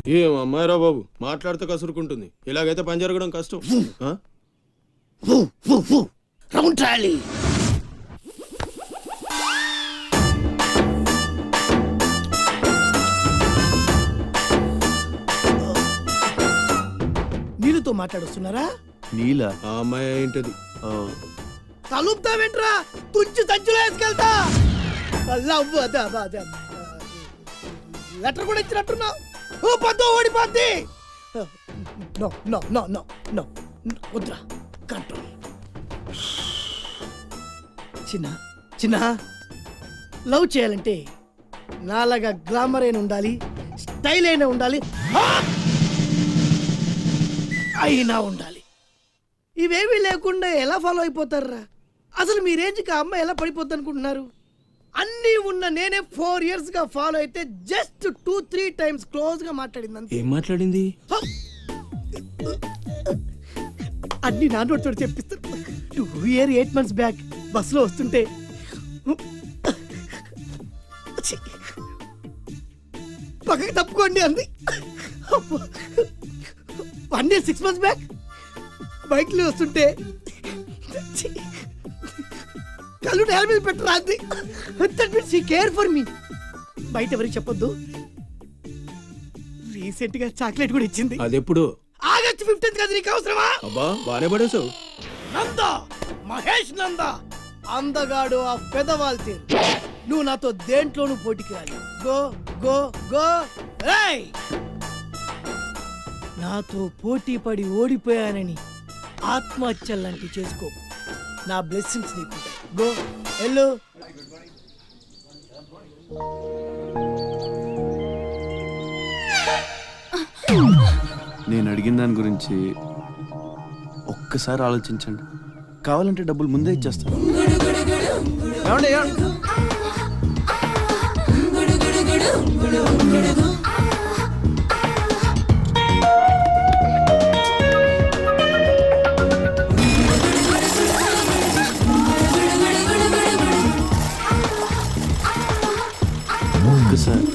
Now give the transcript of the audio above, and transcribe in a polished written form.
ఏం అమ్మాయిరా బాబు, మాట్లాడితే కసురుకుంటుంది. ఇలాగైతే పని జరగడం కష్టం. Round trolley. నీళ్ళతో మాట్లాడుస్తున్నారా? నీలా? ఆ అమ్మాయి ఏంటది? తలుపుతావేంట్రా? తుంచి సంచులో వేసుకెళ్తా. లెటర్ కూడా ఇచ్చినట్టున్నావు. ఓ పద్దు ఓడిపోద్ది. No no no no no వద్దురా, కంట్రోల్. చిన్న చిన్న లవ్ చేయాలంటే నాలాగా గ్లామర్ అయిన ఉండాలి, స్టైల్ అయినా ఉండాలి, అయినా ఉండాలి. ఇవేమీ లేకుండా ఎలా ఫాలో అయిపోతారా? అసలు మీ రేంజ్కి ఆ అమ్మాయి ఎలా పడిపోద్ది అనుకుంటున్నారు? అన్నీ ఉన్న నేనే 4 years గా ఫాలో అయితే జస్ట్ 2-3 times క్లోజ్ గా మాట్లాడింది. ఏం మాట్లాడింది? అన్ని నా నోటితో చెప్పిస్తాను. 2 years 8 months బ్యాక్ బస్సులో వస్తుంటే పక్కకి తప్పుకోండి అంది. 1 year 6 months బ్యాక్ బైక్లో వస్తుంటే కళ్ళు నేల మీద పెట్టరా అంది. That means she care for me. బయట ఎవరికి చెప్పొద్దు. రీసెంట్ గా చాక్లెట్ కూడా ఇచ్చింది. అదెప్పుడు? ఆగస్టు 15th కదా. నీకు అవసరమా? అబ్బా బానే పడేసావు. నంద, మహేష్ నంద, అందగాడు ఆ పెదవాల్ తీరు. నువ్వు నాతో దేంట్లోనూ పోటీకి రాలి. Go go go. ఏయ్, నాతో పోటీ పడి ఓడిపోయానని ఆత్మహత్యలాంటి చేసుకో. నా బ్లెస్సింగ్స్ నీకు. గో ఎల్లు. నేను అడిగిన దాని గురించి ఒక్కసారి ఆలోచించండి. కావాలంటే డబ్బులు ముందే ఇచ్చేస్తాను. ఒక్కసారి